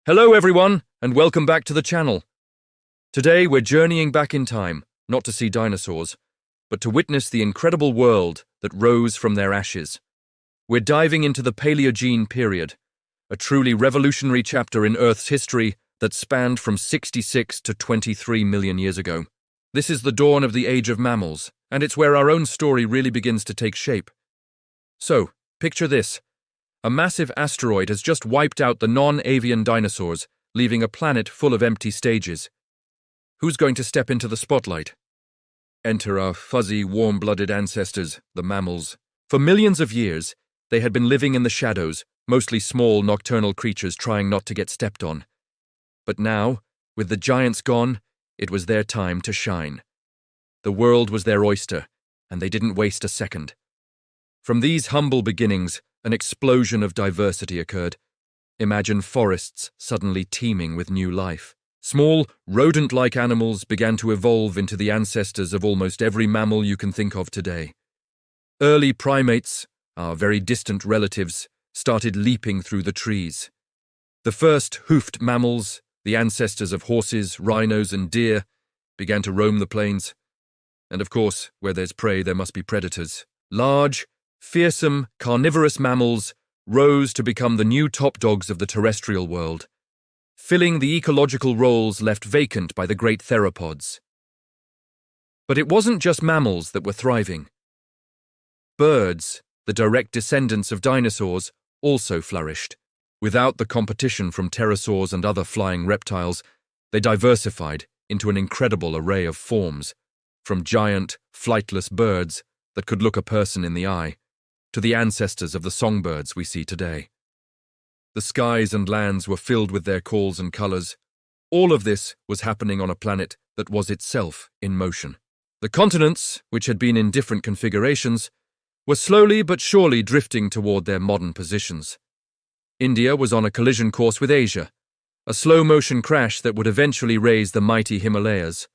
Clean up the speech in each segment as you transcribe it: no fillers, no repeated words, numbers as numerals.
Hello everyone, and welcome back to the channel. Today we're journeying back in time, not to see dinosaurs, but to witness the incredible world that rose from their ashes. We're diving into the Paleogene Period, a truly revolutionary chapter in Earth's history that spanned from 66 to 23 million years ago. This is the dawn of the age of mammals, and it's where our own story really begins to take shape. So, picture this. A massive asteroid has just wiped out the non-avian dinosaurs, leaving a planet full of empty stages. Who's going to step into the spotlight? Enter our fuzzy, warm-blooded ancestors, the mammals. For millions of years, they had been living in the shadows, mostly small, nocturnal creatures trying not to get stepped on. But now, with the giants gone, it was their time to shine. The world was their oyster, and they didn't waste a second. From these humble beginnings, an explosion of diversity occurred. Imagine forests suddenly teeming with new life. Small, rodent-like animals began to evolve into the ancestors of almost every mammal you can think of today. Early primates, our very distant relatives, started leaping through the trees. The first hoofed mammals, the ancestors of horses, rhinos, and deer, began to roam the plains. And of course, where there's prey, there must be predators. Large, fearsome, carnivorous mammals rose to become the new top dogs of the terrestrial world, filling the ecological roles left vacant by the great theropods. But it wasn't just mammals that were thriving. Birds, the direct descendants of dinosaurs, also flourished. Without the competition from pterosaurs and other flying reptiles, they diversified into an incredible array of forms, from giant, flightless birds that could look a person in the eye, to the ancestors of the songbirds we see today. The skies and lands were filled with their calls and colors. All of this was happening on a planet that was itself in motion. The continents, which had been in different configurations, were slowly but surely drifting toward their modern positions. India was on a collision course with Asia, a slow-motion crash that would eventually raise the mighty Himalayas.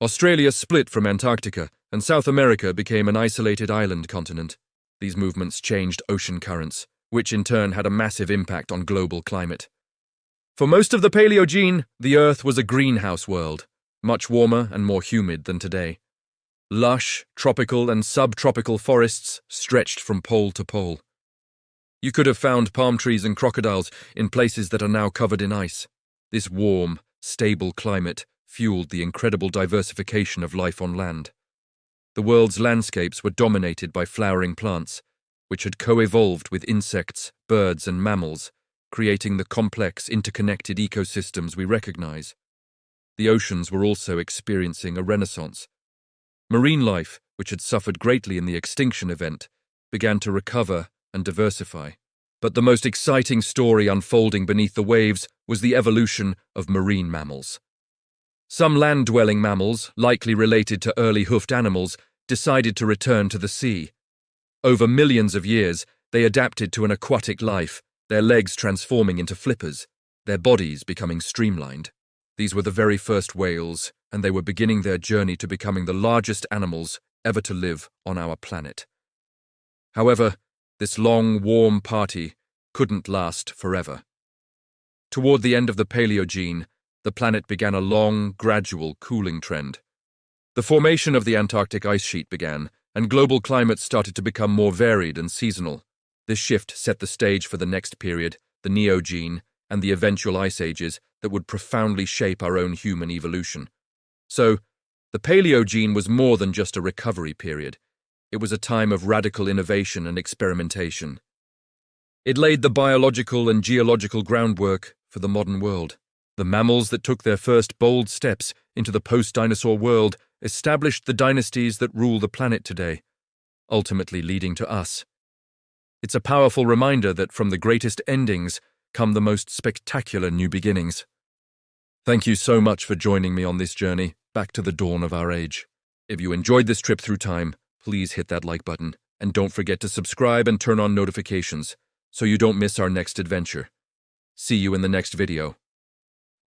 Australia split from Antarctica, and South America became an isolated island continent. These movements changed ocean currents, which in turn had a massive impact on global climate. For most of the Paleogene, the Earth was a greenhouse world, much warmer and more humid than today. Lush, tropical and subtropical forests stretched from pole to pole. You could have found palm trees and crocodiles in places that are now covered in ice. This warm, stable climate fueled the incredible diversification of life on land. The world's landscapes were dominated by flowering plants, which had co-evolved with insects, birds, and mammals, creating the complex, interconnected ecosystems we recognize. The oceans were also experiencing a renaissance. Marine life, which had suffered greatly in the extinction event, began to recover and diversify. But the most exciting story unfolding beneath the waves was the evolution of marine mammals. Some land-dwelling mammals, likely related to early hoofed animals, decided to return to the sea. Over millions of years, they adapted to an aquatic life, their legs transforming into flippers, their bodies becoming streamlined. These were the very first whales, and they were beginning their journey to becoming the largest animals ever to live on our planet. However, this long, warm party couldn't last forever. Toward the end of the Paleogene, the planet began a long, gradual cooling trend. The formation of the Antarctic ice sheet began, and global climates started to become more varied and seasonal. This shift set the stage for the next period, the Neogene, and the eventual ice ages that would profoundly shape our own human evolution. So, the Paleogene was more than just a recovery period. It was a time of radical innovation and experimentation. It laid the biological and geological groundwork for the modern world. The mammals that took their first bold steps into the post-dinosaur world established the dynasties that rule the planet today, ultimately leading to us. It's a powerful reminder that from the greatest endings come the most spectacular new beginnings. Thank you so much for joining me on this journey back to the dawn of our age. If you enjoyed this trip through time, please hit that like button, and don't forget to subscribe and turn on notifications so you don't miss our next adventure. See you in the next video.